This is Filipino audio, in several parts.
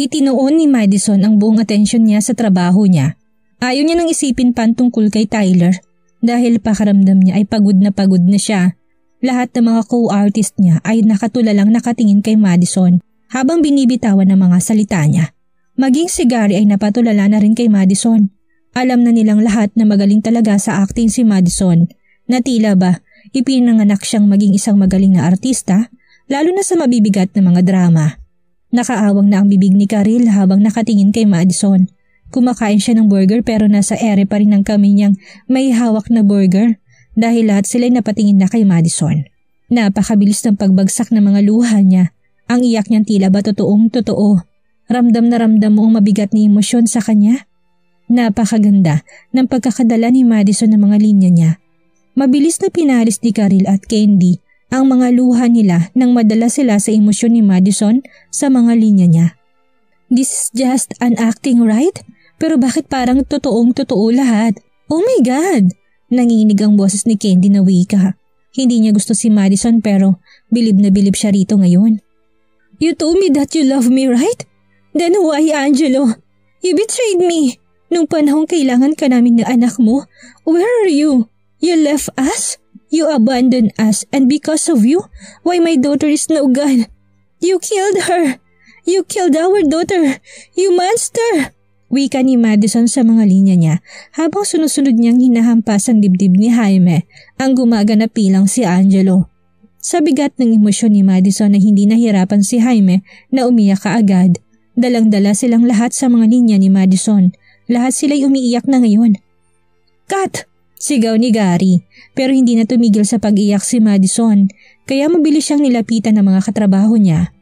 Itinoon ni Madison ang buong atensyon niya sa trabaho niya. Ayaw niya nang isipin pa tungkol kay Tyler dahil pakaramdam niya ay pagod na siya. Lahat ng mga co-artist niya ay nakatulalang nakatingin kay Madison habang binibitawan ng mga salita niya. Maging si Gary ay napatulala na rin kay Madison. Alam na nilang lahat na magaling talaga sa acting si Madison, na tila ba ipinanganak siyang maging isang magaling na artista, lalo na sa mabibigat na mga drama. Nakaawang na ang bibig ni Karil habang nakatingin kay Madison. Kumakain siya ng burger pero nasa ere pa rin ang kamay niyang may hawak na burger dahil lahat sila'y napatingin na kay Madison. Napakabilis ng pagbagsak ng mga luha niya. Ang iyak niyang tila ba totoong totoo. Ramdam na ramdam mo ang mabigat na emosyon sa kanya. Napakaganda ng pagkakadala ni Madison ng mga linya niya. Mabilis na pinalis ni Karil at Candy ang mga luha nila nang madala sila sa emosyon ni Madison sa mga linya niya. This is just an acting, right? Pero bakit parang totoong totoo lahat? Oh my God! Nanginginig ang boses ni Candy na wika. Hindi niya gusto si Madison pero bilib na bilib siya rito ngayon. You told me that you love me, right? Then why, Angelo? You betrayed me. Nung panahong kailangan ka namin ng anak mo, where are you? You left us? You abandoned us and because of you, why my daughter is no good? You killed her! You killed our daughter! You monster! Wika ni Madison sa mga linya niya habang sunod-sunod niyang hinahampas ang dibdib ni Jaime ang gumaganap bilang si Angelo. Sa bigat ng emosyon ni Madison na hindi nahirapan si Jaime na umiyak kaagad, dalang-dala silang lahat sa mga linya ni Madison. Lahat sila'y umiiyak na ngayon. Cut! Sigaw ni Gary pero hindi na tumigil sa pag-iyak si Madison kaya mabilis siyang nilapitan ng mga katrabaho niya.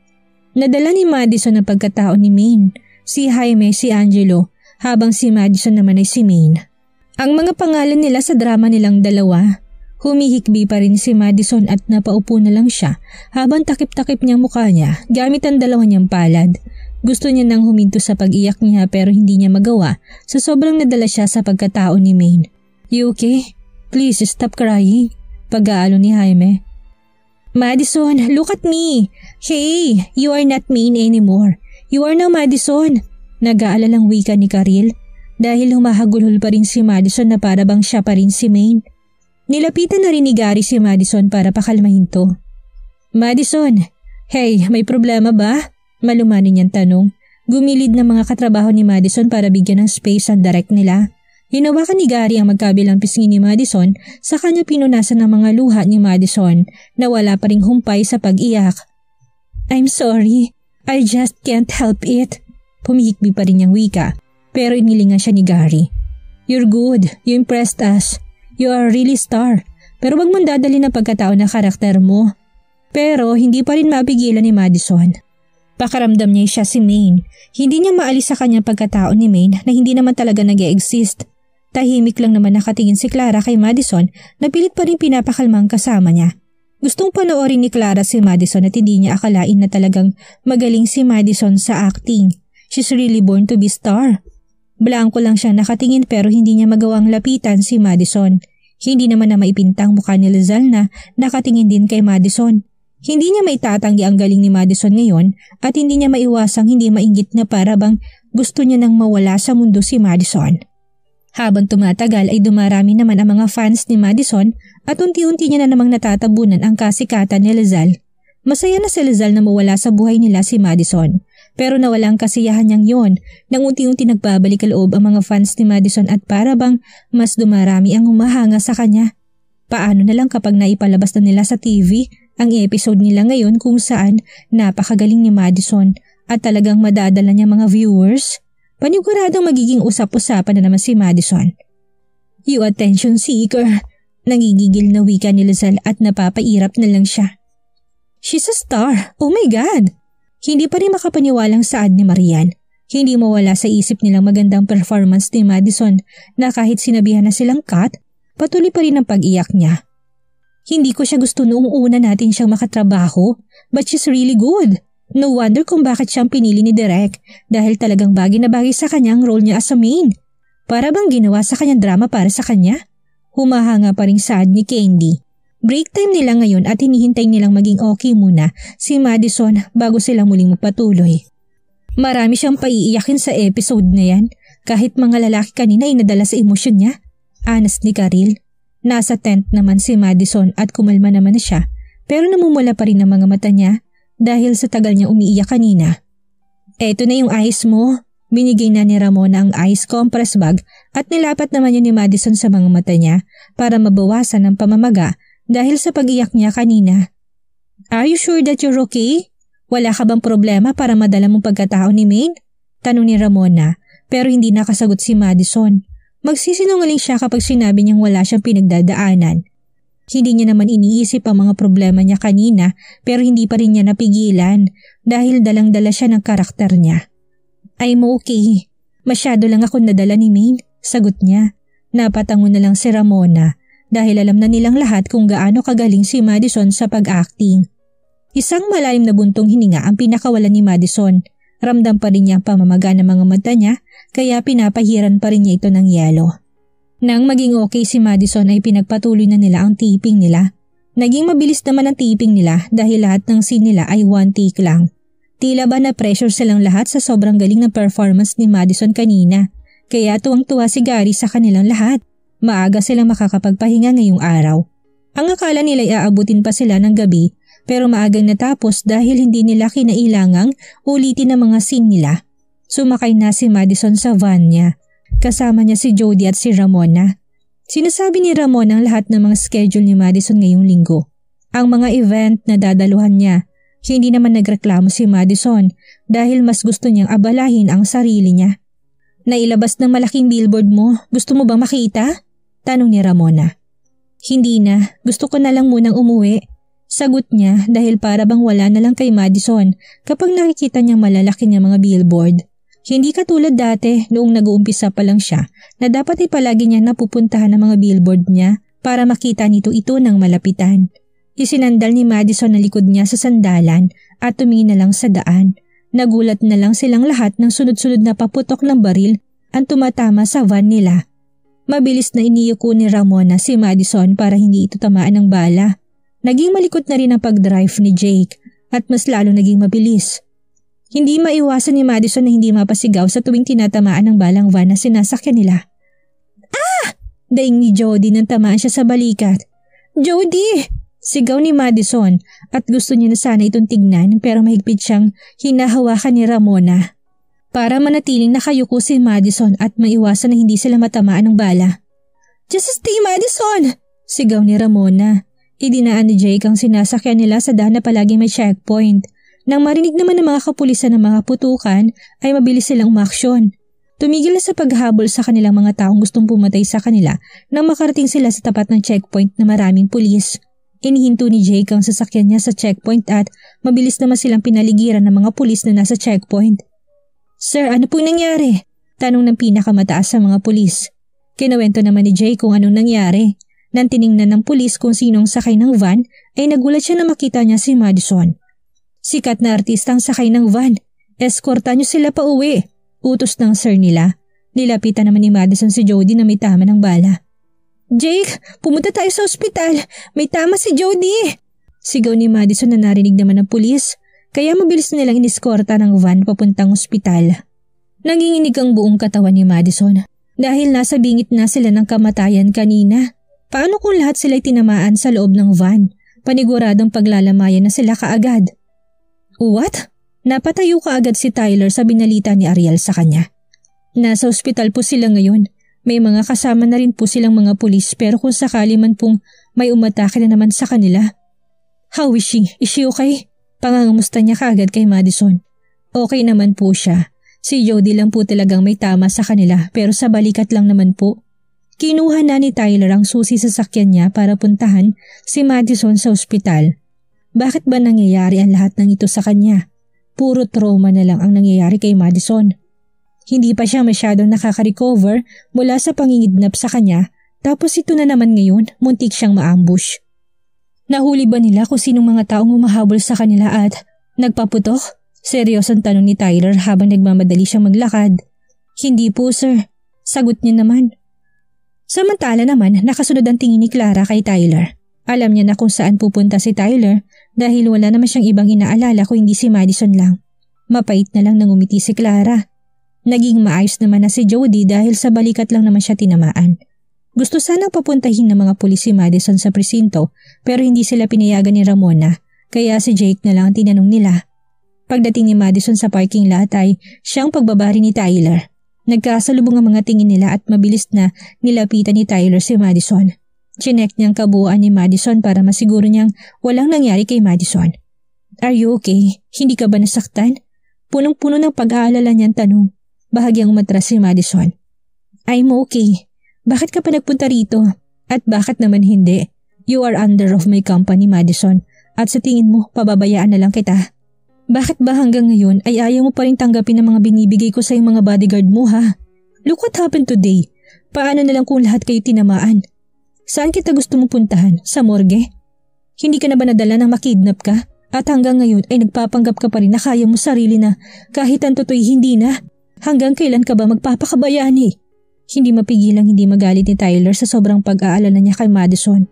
Nadala ni Madison ang pagkatao ni Maine, si Jaime, si Angelo, habang si Madison naman ay si Maine. Ang mga pangalan nila sa drama nilang dalawa. Humihikbi pa rin si Madison at napaupo na lang siya habang takip-takip niyang mukha niya gamit ang dalawa niyang palad. Gusto niya nang huminto sa pag-iyak niya pero hindi niya magawa sa sobrang nadala siya sa pagkatao ni Maine. You okay? Please stop crying. Pag-aalo ni Jaime. Madison, look at me. Hey, you are not Maine anymore. You are now Madison. Nag-aalalang wika ni Karil dahil humahagulhol pa rin si Madison na para bang siya pa rin si Maine. Nilapitan na rin ni Gary si Madison para pakalmahin to. Madison, hey, may problema ba? Malumanin niyang tanong. Gumilid ng mga katrabaho ni Madison para bigyan ng space ang direct nila. Hinawakan ni Gary ang magkabilang pisngi ni Madison sa kanya pinunasan ng mga luha ni Madison na wala pa ring humpay sa pag-iyak. I'm sorry, I just can't help it. Pumihikbi pa rin niyang wika pero inilingan siya ni Gary. You're good, you impressed us. You are a really star pero wag mong dadali ng pagkatao na karakter mo. Pero hindi pa rin mapigilan ni Madison. Pakaramdam niya siya si Maine. Hindi niya maalis sa kanyang pagkatao ni Maine na hindi naman talaga nag-e-exist. Tahimik lang naman nakatingin si Clara kay Madison na pilit pa rin pinapakalmang kasama niya. Gustong panoorin ni Clara si Madison at hindi niya akalain na talagang magaling si Madison sa acting. She's really born to be star. Blanko lang siya nakatingin pero hindi niya magawang lapitan si Madison. Hindi naman na maipintang mukha ni Lizal na nakatingin din kay Madison. Hindi niya maitatanggi ang galing ni Madison ngayon at hindi niya maiwasang hindi mainggit na para bang gusto niya nang mawala sa mundo si Madison. Habang tumatagal ay dumarami naman ang mga fans ni Madison at unti-unti niya na namang natatabunan ang kasikatan ni Lizal. Masaya na si Lizal na mawala sa buhay nila si Madison. Pero nawala ang kasiyahan niyang yon nang unti-unti nagbabalik kaloob ang mga fans ni Madison at para bang mas dumarami ang humahanga sa kanya. Paano na lang kapag naipalabas na nila sa TV ang episode nila ngayon kung saan napakagaling ni Madison at talagang madadala niya mga viewers? Paniguradong magiging usap-usapan na naman si Madison. You attention seeker. Nangigigil na wika ni Lizal at napapairap na lang siya. She's a star. Oh my God! Hindi pa rin makapaniwalang saad ni Marian. Hindi mawala sa isip nilang magandang performance ni Madison na kahit sinabihan na silang cut, patuloy pa rin ang pag-iyak niya. Hindi ko siya gusto noong una natin siyang makatrabaho, but she's really good. No wonder kung bakit siyang pinili ni Derek dahil talagang bagay na bagay sa kanya ang role niya as a main. Para bang ginawa sa kanyang drama para sa kanya? Humahanga pa rin saad ni Candy. Break time nila ngayon at hinihintay nilang maging okay muna si Madison bago sila muling magpatuloy. Marami siyang paiiyakin sa episode na yan. Kahit mga lalaki kanina ay nadala sa emosyon niya. Anas ni Karil. Nasa tent naman si Madison at kumalma naman na siya pero namumula pa rin ang mga mata niya dahil sa tagal niya umiiyak kanina. Eto na yung ice mo. Binigay na ni Ramona ang ice compress bag at nilapat naman yun ni Madison sa mga mata niya para mabawasan ang pamamaga dahil sa pag-iyak niya kanina. Are you sure that you're okay? Wala ka bang problema para madala mong pagkatao ni Maine? Tanong ni Ramona pero hindi nakasagot si Madison. Magsisinungaling siya kapag sinabi niyang wala siyang pinagdadaanan. Hindi niya naman iniisip ang mga problema niya kanina pero hindi pa rin niya napigilan dahil dalang-dala siya ng karakter niya. I'm okay. Masyado lang ako nadala ni Maine, sagot niya. Napatango na lang si Ramona dahil alam na nilang lahat kung gaano kagaling si Madison sa pag-acting. Isang malalim na buntong hininga ang pinakawalan ni Madison. Ramdam pa rin niya ang pamamaga ng mga mata niya kaya pinapahiran pa rin niya ito ng yelo. Nang maging okay si Madison ay pinagpatuloy na nila ang taping nila. Naging mabilis naman ang taping nila dahil lahat ng scene nila ay one take lang. Tila ba na pressure silang lahat sa sobrang galing ng performance ni Madison kanina kaya tuwang-tuwa si Gary sa kanilang lahat. Maaga silang makakapagpahinga ngayong araw. Ang akala nila ay aabutin pa sila ng gabi pero maagang natapos dahil hindi nila kinailangang ulitin ang mga scene nila. Sumakay na si Madison sa van niya. Kasama niya si Jody at si Ramona. Sinasabi ni Ramona ang lahat ng mga schedule ni Madison ngayong linggo. Ang mga event na dadaluhan niya. Hindi naman nagreklamo si Madison dahil mas gusto niyang abalahin ang sarili niya. Nailabas ng malaking billboard mo, gusto mo bang makita? Tanong ni Ramona. Hindi na, gusto ko na lang munang umuwi. Sagot niya dahil para bang wala na lang kay Madison kapag nakikita niyang malalaki niya mga billboard. Hindi katulad dati noong nag-uumpisa pa lang siya na dapat ay palagi niya napupuntahan ang mga billboard niya para makita nito ito ng malapitan. Isinandal ni Madison ang likod niya sa sandalan at tumingin na lang sa daan. Nagulat na lang silang lahat ng sunod-sunod na paputok ng baril ang tumatama sa van nila. Mabilis na iniyuko ni Ramona si Madison para hindi ito tamaan ng bala. Naging malikot na rin ang pag-drive ni Jake at mas lalo naging mabilis. Hindi maiwasan ni Madison na hindi mapasigaw sa tuwing tinatamaan ng balang van na sinasakyan nila. Ah! Daing ni Jody nang tamaan siya sa balikat. Jody! Sigaw ni Madison at gusto niya na sana itong tignan pero mahigpit siyang hinahawakan ni Ramona. Para manatiling nakayuko si Madison at maiwasan na hindi sila matamaan ng bala. Just stay, Madison! Sigaw ni Ramona. Idinaan ni Jake ang sinasakyan nila sa daan na palaging may checkpoint. Nang marinig naman ng mga kapulisan ng mga putukan ay mabilis silang umaksyon. Tumigil na sa paghabol sa kanilang mga taong gustong pumatay sa kanila nang makarating sila sa tapat ng checkpoint na maraming pulis. Inihinto ni Jake ang sasakyan niya sa checkpoint at mabilis naman silang pinaligiran ng mga pulis na nasa checkpoint. Sir, ano pong nangyari? Tanong ng pinakamataas sa mga pulis. Kinuwento naman ni Jake kung anong nangyari. Nang tiningnan ng pulis kung sinong sakay ng van ay nagulat siya na makita niya si Madison. Sikat na artista ang sakay ng van. Eskorta niyo sila pa uwi. Utos ng sir nila. Nilapitan naman ni Madison si Jody na may tama ng bala. Jake, pumunta tayo sa ospital. May tama si Jody. Sigaw ni Madison na narinig naman ng pulis. Kaya mabilis nilang iniskorta ng van papuntang ospital. Nanginginig ang buong katawan ni Madison dahil nasa bingit na sila ng kamatayan kanina. Paano kung lahat sila'y tinamaan sa loob ng van? Paniguradong paglalamayan na sila kaagad. What? Napatayo kaagad si Tyler sa binalita ni Ariel sa kanya. Nasa ospital po sila ngayon. May mga kasama na rin po silang mga pulis pero kung sakali man pong may umatake na naman sa kanila. How is she? Is she okay? Pangangamusta niya kaagad kay Madison. Okay naman po siya. Si Jody lang po talagang may tama sa kanila pero sa balikat lang naman po. Kinuha na ni Tyler ang susi sa sakyan niya para puntahan si Madison sa ospital. Bakit ba nangyayari ang lahat ng ito sa kanya? Puro trauma na lang ang nangyayari kay Madison. Hindi pa siya masyadong nakaka-recover mula sa pangingidnap sa kanya tapos ito na naman ngayon muntik siyang ma-ambush. Nahuli ba nila kung sinong mga taong humahabol sa kanila at nagpaputok? Seryosong tanong ni Tyler habang nagmamadali siyang maglakad. Hindi po sir, sagot niya naman. Samantala naman nakasunod ang tingin ni Clara kay Tyler. Alam niya na kung saan pupunta si Tyler dahil wala naman siyang ibang inaalala kung hindi si Madison lang. Mapait na lang nangumiti si Clara. Naging maayos naman na si Jody dahil sa balikat lang naman siya tinamaan. Gusto sanang papuntahin ng mga pulis si Madison sa presinto pero hindi sila pinayagan ni Ramona kaya si Jake na lang ang tinanong nila. Pagdating ni Madison sa parking lot ay siyang pagbabari ni Tyler. Nagkasalubong ang mga tingin nila at mabilis na nilapitan ni Tyler si Madison. Chinek niyang kabuuan ni Madison para masiguro niyang walang nangyari kay Madison. "Are you okay? Hindi ka ba nasaktan?" Punong-puno ng pag-aalala niyang tanong. Bahagyang umatras si Madison. "I'm okay. Bakit ka pa nagpunta rito? At bakit naman hindi? You are under of my company, Madison. At sa tingin mo, pababayaan na lang kita. Bakit ba hanggang ngayon ay ayaw mo pa rin tanggapin ang mga binibigay ko sa iyong mga bodyguard mo ha? Look what happened today. Paano na lang kung lahat kayo tinamaan? Saan kita gusto mong puntahan? Sa morgue? Hindi ka na ba nadala ng makidnap ka? At hanggang ngayon ay nagpapanggap ka pa rin na kaya mo sarili na kahit ang totoo'y hindi na? Hanggang kailan ka ba magpapakabayani?" Hindi mapigilang hindi magalit ni Tyler sa sobrang pag-aalala niya kay Madison.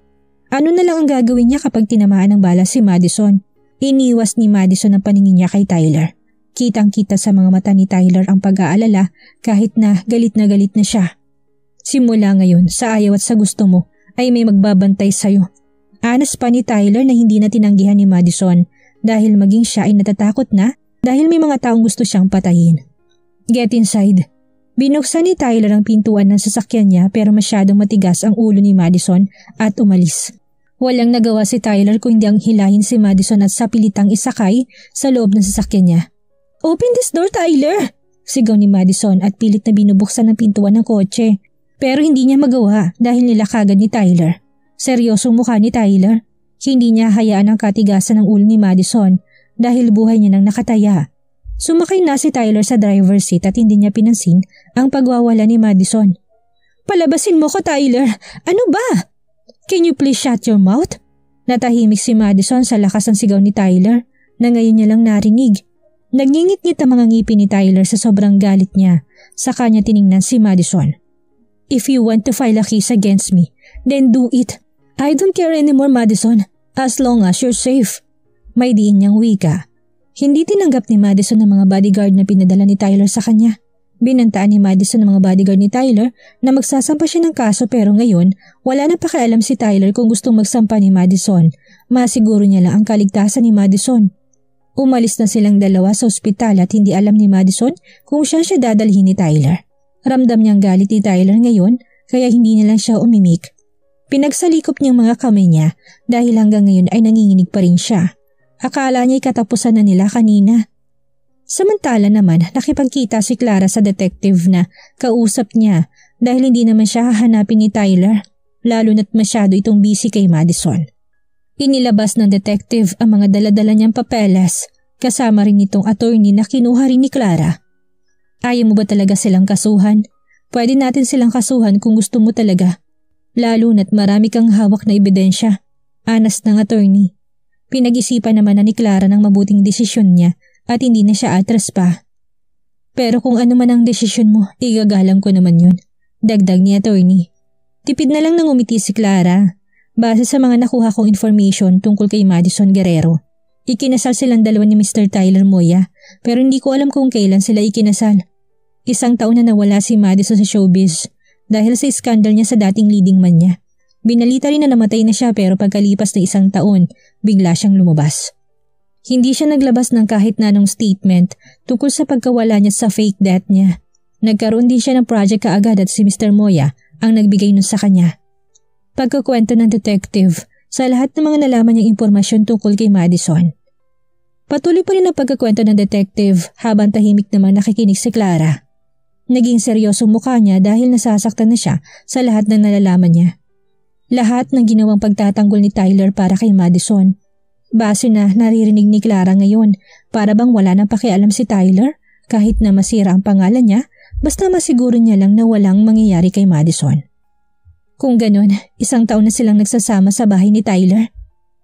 Ano na lang ang gagawin niya kapag tinamaan ng bala si Madison? Iniwas ni Madison ang paningin niya kay Tyler. Kitang-kita sa mga mata ni Tyler ang pag-aalala kahit na galit na siya. Simula ngayon, sa ayaw at sa gusto mo, ay may magbabantay sa'yo. Anas pa ni Tyler na hindi na tinanggihan ni Madison dahil maging siya ay natatakot na dahil may mga taong gusto siyang patayin. "Get inside." Binuksan ni Tyler ang pintuan ng sasakyan niya pero masyadong matigas ang ulo ni Madison at umalis. Walang nagawa si Tyler kung hindi ang hilahin si Madison at sapilitang isakay sa loob ng sasakyan niya. "Open this door, Tyler!" Sigaw ni Madison at pilit na binubuksan ang pintuan ng kotse. Pero hindi niya magawa dahil nilakagan ni Tyler. Seryosong mukha ni Tyler. Hindi niya hayaan ang katigasan ng ulo ni Madison dahil buhay niya nang nakataya. Sumakay na si Tyler sa driver's seat at hindi niya pinansin ang pagwawala ni Madison. "Palabasin mo ko, Tyler! Ano ba? Can you please shut your mouth?" Natahimik si Madison sa lakas ng sigaw ni Tyler na ngayon niya lang narinig. Nagngingit-ngit ang mga ngipin ni Tyler sa sobrang galit niya. Saka niya tiningnan si Madison. "If you want to file a case against me, then do it. I don't care anymore, Madison, as long as you're safe." May diin niyang wika. Hindi tinanggap ni Madison ang mga bodyguard na pinadala ni Tyler sa kanya. Binantaan ni Madison ang mga bodyguard ni Tyler na magsasampa siya ng kaso pero ngayon wala na pakialam si Tyler kung gustong magsampa ni Madison. Masiguro niya lang ang kaligtasan ni Madison. Umalis na silang dalawa sa ospital at hindi alam ni Madison kung siya dadalhin ni Tyler. Ramdam niyang galit ni Tyler ngayon kaya hindi na lang siya umimik. Pinagsalikop niyang mga kamay niya dahil hanggang ngayon ay nanginginig pa rin siya. Akala niya'y katapusan na nila kanina. Samantala naman nakipagkita si Clara sa detective na kausap niya dahil hindi naman siya hahanapin ni Tyler, lalo na't masyado itong busy kay Madison. Inilabas ng detective ang mga dala-dala niyang papeles, kasama rin itong attorney na kinuha rin ni Clara. "Ayaw mo ba talaga silang kasuhan? Pwede natin silang kasuhan kung gusto mo talaga. Lalo na't marami kang hawak na ebidensya," anas ng attorney. Pinag-isipan naman na ni Clara ng mabuting desisyon niya at hindi na siya atras pa. "Pero kung ano man ang desisyon mo, igagalang ko naman yun," dagdag ni attorney. Tipid na lang nang umiti si Clara. Base sa mga nakuha kong information tungkol kay Madison Guerrero, ikinasal silang dalawa ni Mr. Tyler Moya pero hindi ko alam kung kailan sila ikinasal. 1 taon na nawala si Madison sa showbiz dahil sa skandal niya sa dating leading man niya. Binalita rin na namatay na siya pero pagkalipas na 1 taon, bigla siyang lumabas. Hindi siya naglabas ng kahit na anong statement tungkol sa pagkawala niya sa fake death niya. Nagkaroon din siya ng project kaagad at si Mr. Moya ang nagbigay nun sa kanya. Pagkukwento ng detective sa lahat ng mga nalaman niyang impormasyon tungkol kay Madison. Patuloy pa rin ang pagkukwento ng detective habang tahimik naman nakikinig si Clara. Naging seryosong mukha niya dahil nasasaktan na siya sa lahat ng nalalaman niya. Lahat ng ginawang pagtatanggol ni Tyler para kay Madison. Base na naririnig ni Clara ngayon para bang wala nang pakialam si Tyler kahit na masira ang pangalan niya basta masiguro niya lang na walang mangyayari kay Madison. Kung ganon, 1 taon na silang nagsasama sa bahay ni Tyler?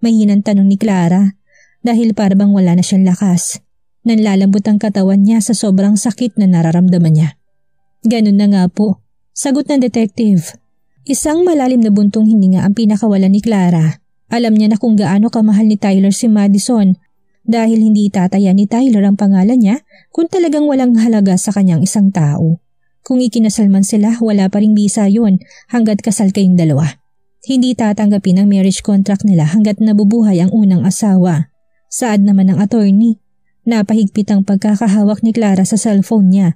Mahinang tanong ni Clara dahil para bang wala na siyang lakas. Nanlalambot ang katawan niya sa sobrang sakit na nararamdaman niya. Ganon na nga po, sagot ng detective. Isang malalim na buntong hininga ang pinakawalan ni Clara. Alam niya na kung gaano kamahal ni Tyler si Madison dahil hindi itataya ni Tyler ang pangalan niya kung talagang walang halaga sa kanyang isang tao. Kung ikinasal man sila, wala pa ring bisa yun hanggat kasal kayong dalawa. Hindi tatanggapin ang marriage contract nila hanggat nabubuhay ang unang asawa. Saad naman ng attorney. Napahigpit ang pagkakahawak ni Clara sa cellphone niya.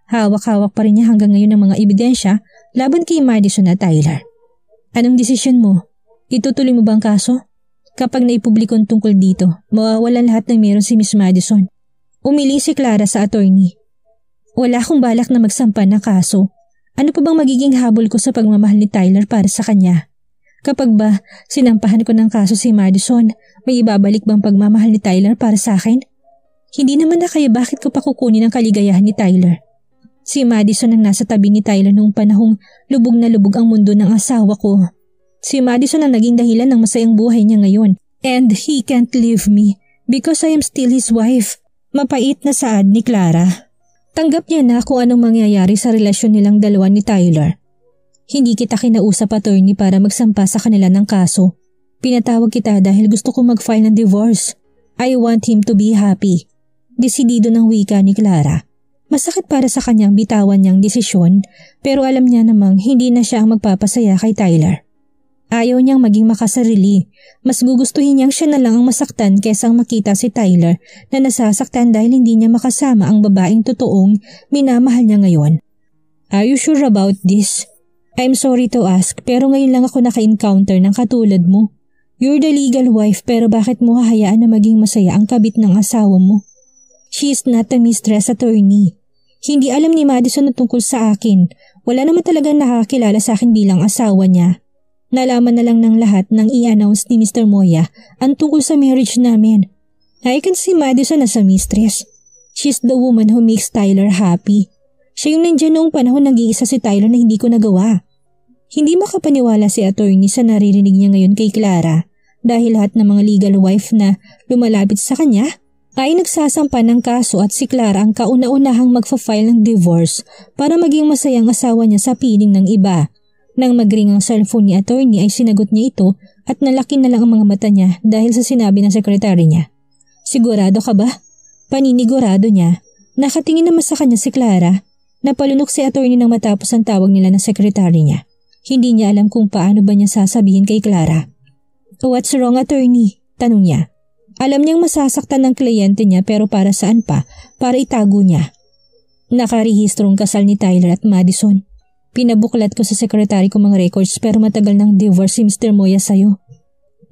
Hawak-hawak pa rin niya hanggang ngayon ang mga ebidensya laban kay Madison at Tyler. Anong desisyon mo? Itutuloy mo ba ang kaso? Kapag naipubliko tungkol dito, mawawalan lahat ng meron si Miss Madison. Umili si Clara sa attorney. Wala akong balak na magsampa ng kaso. Ano pa bang magiging habol ko sa pagmamahal ni Tyler para sa kanya? Kapag ba sinampahan ko ng kaso si Madison, may ibabalik bang pagmamahal ni Tyler para sa akin? Hindi naman na kaya bakit ko pa kukunin ang kaligayahan ni Tyler. Si Madison ang nasa tabi ni Tyler noong panahong lubog na lubog ang mundo ng asawa ko. Si Madison ang naging dahilan ng masayang buhay niya ngayon. And he can't leave me because I am still his wife. Mapait na saad ni Clara. Tanggap niya na kung anong mangyayari sa relasyon nilang dalawa ni Tyler. Hindi kita kinausap, attorney, para magsampa sa kanila ng kaso. Pinatawag kita dahil gusto ko mag-file ng divorce. I want him to be happy. Desidido ng wika ni Clara. Masakit para sa kanyang bitawan niyang desisyon pero alam niya namang hindi na siya ang magpapasaya kay Tyler. Ayaw niyang maging makasarili. Mas gugustuhin niyang siya na lang ang masaktan kaysa makita si Tyler na nasasaktan dahil hindi niya makasama ang babaeng totoong minamahal niya ngayon. Are you sure about this? I'm sorry to ask pero ngayon lang ako naka-encounter ng katulad mo. You're the legal wife pero bakit mo hahayaan na maging masaya ang kabit ng asawa mo? She is not a mistress, attorney. Hindi alam ni Madison na tungkol sa akin. Wala naman talagang nakakilala sa akin bilang asawa niya. Nalaman na lang ng lahat nang i-announce ni Mr. Moya ang tungkol sa marriage namin. I can see Madison as a mistress. She's the woman who makes Tyler happy. Siya yung nandyan noong panahon nag-iisa si Tyler na hindi ko nagawa. Hindi makapaniwala si attorney sa naririnig niya ngayon kay Clara dahil lahat ng mga legal wife na lumalapit sa kanya ay nagsasampa ng kaso at si Clara ang kauna-unahang magfa-file ng divorce para maging masayang asawa niya sa piling ng iba. Nang magring ang cellphone ni attorney ay sinagot niya ito at nalaki na lang ang mga mata niya dahil sa sinabi ng sekretary niya. Sigurado ka ba? Paninigurado niya. Nakatingin naman sa kanya si Clara. Napalunok si attorney nang matapos ang tawag nila ng sekretary niya. Hindi niya alam kung paano ba niya sasabihin kay Clara. What's wrong, attorney? Tanong niya. Alam niyang masasaktan ng kliyente niya pero para saan pa? Para itago niya. Nakarehistrong kasal ni Tyler at Madison. Pinabuklat ko sa sekretary ko mga records pero matagal nang divorce si Mr. Moya sa'yo.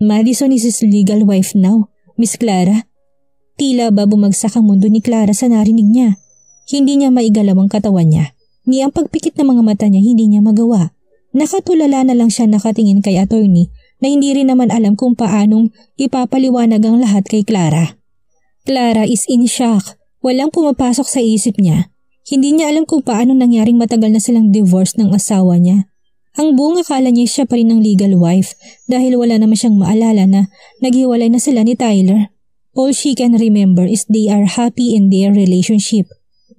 Madison is his legal wife now, Miss Clara. Tila ba bumagsak ang mundo ni Clara sa narinig niya. Hindi niya maigalaw ang katawan niya. Ni ang pagpikit ng mga mata niya hindi niya magawa. Nakatulala na lang siya nakatingin kay attorney na hindi rin naman alam kung paanong ipapaliwanag ang lahat kay Clara. Clara is in shock. Walang pumapasok sa isip niya. Hindi niya alam kung paano nangyaring matagal na silang divorce ng asawa niya. Ang buong akala niya siya pa rin ang legal wife dahil wala naman siyang maalala na naghiwalay na sila ni Tyler. All she can remember is they are happy in their relationship.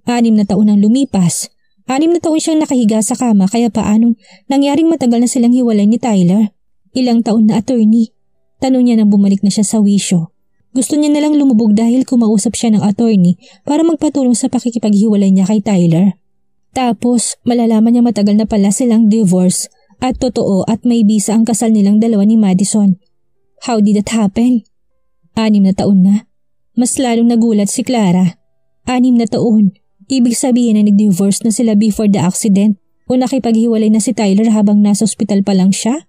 6 na taon ang lumipas. 6 na taon siyang nakahiga sa kama kaya paanong nangyaring matagal na silang hiwalay ni Tyler? Ilang taon na, attorney? Tanong niya nang bumalik na siya sa wisyo. Gusto niya nalang lumubog dahil kumausap siya ng attorney para magpatulong sa pakikipaghiwalay niya kay Tyler. Tapos malalaman niya matagal na pala silang divorce at totoo at may bisa ang kasal nilang dalawa ni Madison. How did that happen? 6 na taon na. Mas lalong nagulat si Clara. 6 na taon. Ibig sabihin na nag-divorce na sila before the accident o nakipaghiwalay na si Tyler habang nasa ospital pa lang siya?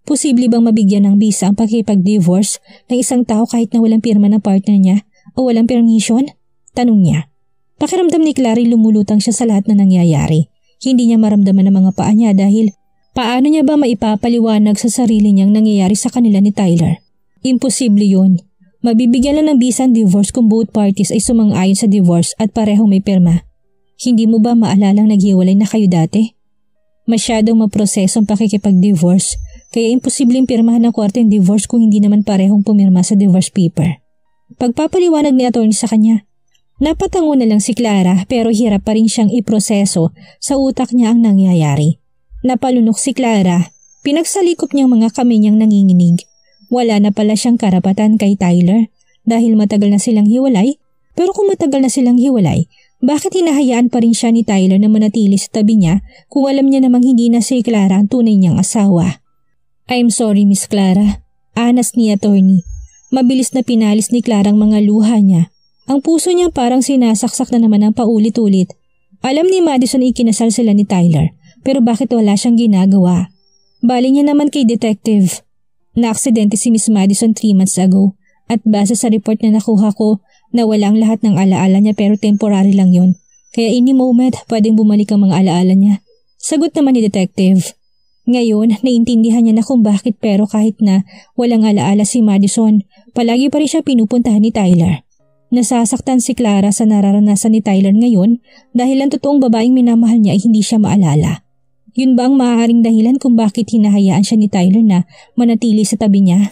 Posible bang mabigyan ng bisa ang pakipag-divorce ng isang tao kahit na walang pirma ng partner niya o walang permission? Tanong niya. Pakiramdam ni Clara lumulutang siya sa lahat na nangyayari. Hindi niya maramdaman ang mga paa niya dahil paano niya ba maipapaliwanag sa sarili niyang nangyayari sa kanila ni Tyler? Imposible yun. Mabibigyan lang ng bisa ang divorce kung both parties ay sumang-ayon sa divorce at parehong may pirma. Hindi mo ba maalalang naghiwalay na kayo dati? Masyadong maproseso ang pakikipag-divorce kaya imposibleng pirmahan ng korte ang divorce kung hindi naman parehong pumirma sa divorce paper. Pagpapaliwanag ni attorney sa kanya, napatango na lang si Clara pero hirap pa rin siyang iproseso sa utak niya ang nangyayari. Napalunok si Clara, pinagsalikop niyang mga kamay niyang nanginginig. Wala na pala siyang karapatan kay Tyler. dahil matagal na silang hiwalay. Pero kung matagal na silang hiwalay, bakit hinahayaan pa rin siya ni Tyler na manatili sa tabi niya kung alam niya namang hindi na si Clara ang tunay niyang asawa? I'm sorry, Miss Clara. Anas ni attorney. Mabilis na pinalis ni Clara ang mga luha niya. Ang puso niya parang sinasaksak na naman ang paulit-ulit. Alam ni Madison na ikinasal sila ni Tyler, pero bakit wala siyang ginagawa? Bali niya naman kay detective. Na-aksidente si Miss Madison 3 months ago at base sa report na nakuha ko, nawala ang lahat ng alaala niya pero temporary lang yon. Kaya any moment pwedeng bumalik ang mga alaala niya. Sagot naman ni detective. Ngayon, naintindihan niya na kung bakit pero kahit na walang alaala si Madison, palagi pa rin siya pinupuntahan ni Tyler. Nasasaktan si Clara sa nararanasan ni Tyler ngayon dahil ang totoong babaeng minamahal niya ay hindi siya maalala. Yun ba ang maaaring dahilan kung bakit hinahayaan siya ni Tyler na manatili sa tabi niya?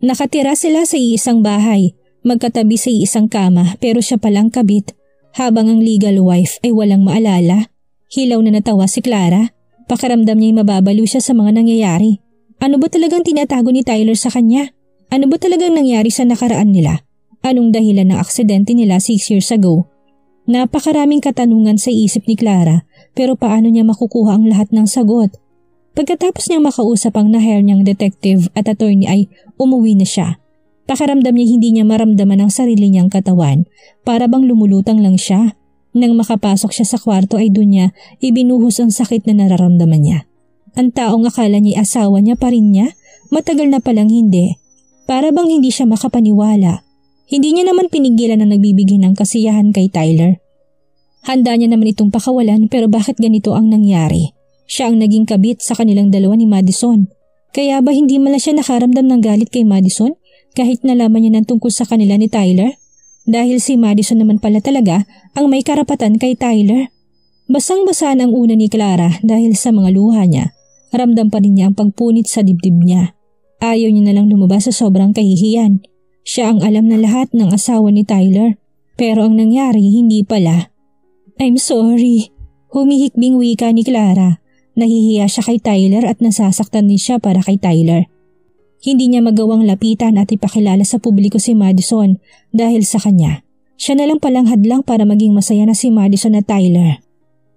Nakatira sila sa iisang bahay, magkatabi sa iisang kama pero siya palang kabit, habang ang legal wife ay walang maalala. Hilaw na natawa si Clara. Pakiramdam niya'y mababaliw siya sa mga nangyayari. Ano ba talagang tinatago ni Tyler sa kanya? Ano ba talagang nangyari sa nakaraan nila? Anong dahilan ng aksidente nila 6 years ago? Napakaraming katanungan sa isip ni Clara pero paano niya makukuha ang lahat ng sagot? Pagkatapos niyang makausap ang na-hire niyang detective at attorney ay umuwi na siya. Pakiramdam niya hindi niya maramdaman ang sarili niyang katawan, para bang lumulutang lang siya. Nang makapasok siya sa kwarto ay doon niya ibinuhos ang sakit na nararamdaman niya. Ang taong akala niya asawa niya pa rin niya, matagal na palang hindi. Para bang hindi siya makapaniwala. Hindi niya naman pinigilan na nagbibigay ng kasiyahan kay Tyler. Handa niya naman itong pakawalan pero bakit ganito ang nangyari? Siya ang naging kabit sa kanilang dalawa ni Madison. Kaya ba hindi man lang siya nakaramdam ng galit kay Madison kahit nalaman niya ng tungkol sa kanila ni Tyler? Dahil si Madison naman pala talaga ang may karapatan kay Tyler. Basang-basaan ang una ni Clara dahil sa mga luha niya. Ramdam pa rin niya ang pagpunit sa dibdib niya. Ayaw niya na lang lumabas sa sobrang kahihiyan. Siya ang alam na lahat ng asawa ni Tyler. Pero ang nangyari hindi pala. I'm sorry. Humihikbing wika ni Clara. Nahihiya siya kay Tyler at nasasaktan din siya para kay Tyler. Hindi niya magawang lapitan at ipakilala sa publiko si Madison dahil sa kanya. Siya na lang palang hadlang para maging masaya na si Madison at Tyler.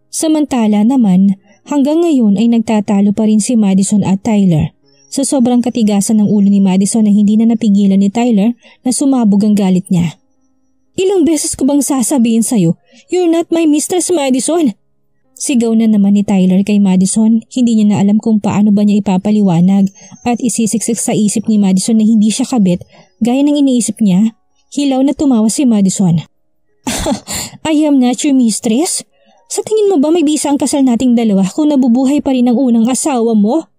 Samantala naman, hanggang ngayon ay nagtatalo pa rin si Madison at Tyler. Sa sobrang katigasan ng ulo ni Madison na hindi na napigilan ni Tyler na sumabog ang galit niya. Ilang beses ko bang sasabihin sa'yo, you're not my mistress, Madison? Sigaw na naman ni Tyler kay Madison, hindi niya na alam kung paano ba niya ipapaliwanag at isisiksik sa isip ni Madison na hindi siya kabit gaya ng iniisip niya. Hilaw na tumawa si Madison. I am not your mistress? Sa tingin mo ba may bisa ang kasal nating dalawa kung nabubuhay pa rin ang unang asawa mo?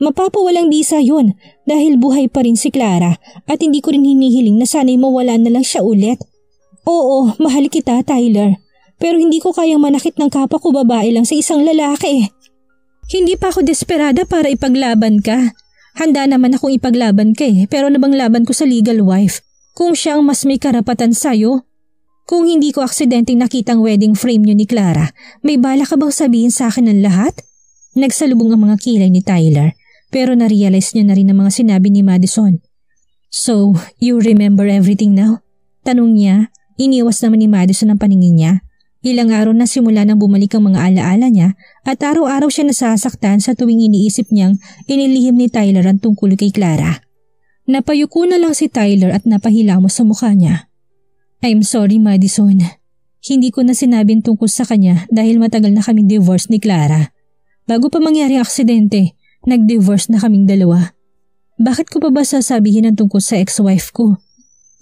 Mapapawalang bisa yun dahil buhay pa rin si Clara at hindi ko rin hinihiling na sana'y mawala na lang siya ulit. Oo, mahal kita, Tyler. Pero hindi ko kayang manakit ng kapwa ko babae lang sa isang lalaki. Hindi pa ako desperada para ipaglaban ka. Handa naman akong ipaglaban ka pero nabang laban ko sa legal wife kung siya ang mas may karapatan sa'yo? Kung hindi ko aksidenteng nakitang wedding frame niyo ni Clara, may bala ka bang sabihin sa akin ng lahat? Nagsalubong ang mga kilay ni Tyler pero narealize niya na rin ang mga sinabi ni Madison. So, you remember everything now? Tanong niya, iniwas naman ni Madison ang paningin niya. Ilang araw na simula nang bumalik ang mga alaala niya at araw-araw siya nasasaktan sa tuwing iniisip niyang inilihim ni Tyler ang tungkol kay Clara. Napayuko na lang si Tyler at napahilamos sa mukha niya. I'm sorry, Madison. Hindi ko na sinabing tungkol sa kanya dahil matagal na kaming divorce ni Clara. Bago pa mangyari ang aksidente, nag-divorce na kaming dalawa. Bakit ko pa ba sasabihin ang tungkol sa ex-wife ko?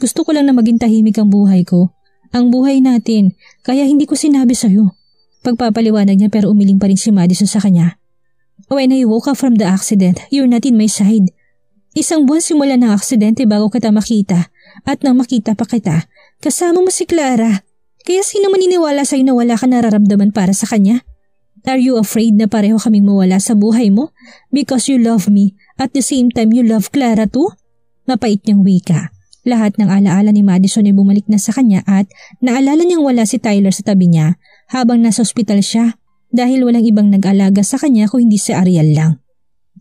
Gusto ko lang na maging tahimik ang buhay ko. Ang buhay natin, kaya hindi ko sinabi sa'yo. Pagpapaliwanag niya pero umiling pa rin si Madison sa kanya. When I woke up from the accident, you're not in my side. Isang buwan simula ng aksidente bago kita makita at nang makita pa kita, kasama mo si Clara. Kaya sino maniniwala sa'yo na wala ka nararamdaman para sa kanya? Are you afraid na pareho kaming mawala sa buhay mo because you love me at the same time you love Clara too? Mapait niyang wika. Lahat ng alaala ni Madison ay bumalik na sa kanya at naalala niyang wala si Tyler sa tabi niya habang nasa ospital siya dahil walang ibang nag-alaga sa kanya kung hindi si Ariel lang.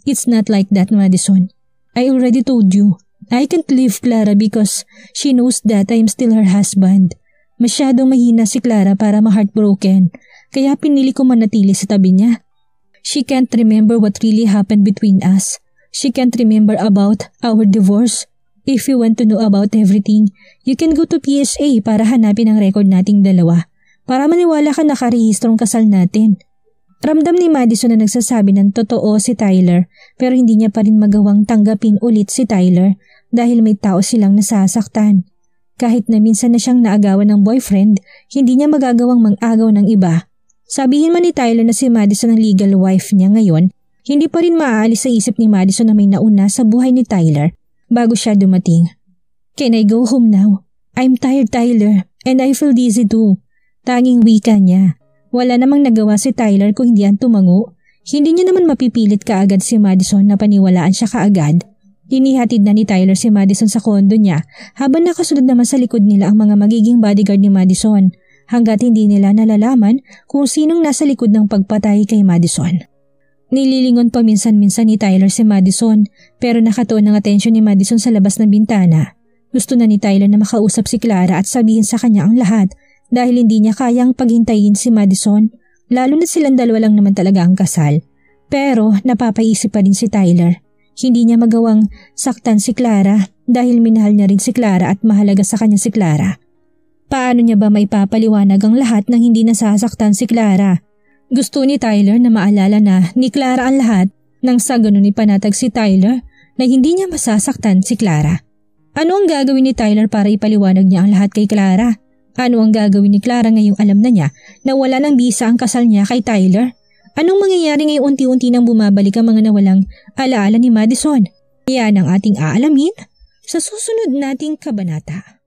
It's not like that, Madison. I already told you. I can't leave Clara because she knows that I'm still her husband. Masyadong mahina si Clara para ma-heartbroken, kaya pinili ko manatili sa tabi niya. She can't remember what really happened between us. She can't remember about our divorce. If you want to know about everything, you can go to PSA para hanapin ang record nating dalawa. Para maniwala ka nakarehistrong kasal natin. Ramdam ni Madison na nagsasabi ng totoo si Tyler pero hindi niya pa rin magawang tanggapin ulit si Tyler dahil may tao silang nasasaktan. Kahit na minsan na siyang naagawan ng boyfriend, hindi niya magagawang mang-agaw ng iba. Sabihin man ni Tyler na si Madison ang legal wife niya ngayon, hindi pa rin maaalis sa isip ni Madison na may nauna sa buhay ni Tyler bago siya dumating. Can I go home now? I'm tired, Tyler, and I feel dizzy too. Tanging wika niya. Wala namang nagawa si Tyler kung hindi ang tumango. Hindi niya naman mapipilit kaagad si Madison na paniwalaan siya kaagad. Inihatid na ni Tyler si Madison sa kondo niya habang nakasunod naman sa likod nila ang mga magiging bodyguard ni Madison hanggat hindi nila nalalaman kung sinong nasa likod ng pagpatay kay Madison. Nililingon pa minsan-minsan ni Tyler si Madison pero nakatuon ang atensyon ni Madison sa labas ng bintana. Gusto na ni Tyler na makausap si Clara at sabihin sa kanya ang lahat dahil hindi niya kayang paghintayin si Madison lalo na silang dalawa lang naman talaga ang kasal. Pero napapaisip pa rin si Tyler. Hindi niya magawang saktan si Clara dahil minahal niya rin si Clara at mahalaga sa kanya si Clara. Paano niya ba maipapaliwanag ang lahat nang hindi nasasaktan si Clara? Gusto ni Tyler na maalala na ni Clara ang lahat nang sa ganun ipanatag si Tyler na hindi niya masasaktan si Clara. Ano ang gagawin ni Tyler para ipaliwanag niya ang lahat kay Clara? Ano ang gagawin ni Clara ngayong alam na niya na wala ng bisa ang kasal niya kay Tyler? Anong mangyayari ngayong unti-unti nang bumabalik ang mga nawalang alaala ni Madison? Yan ang ating aalamin sa susunod nating kabanata.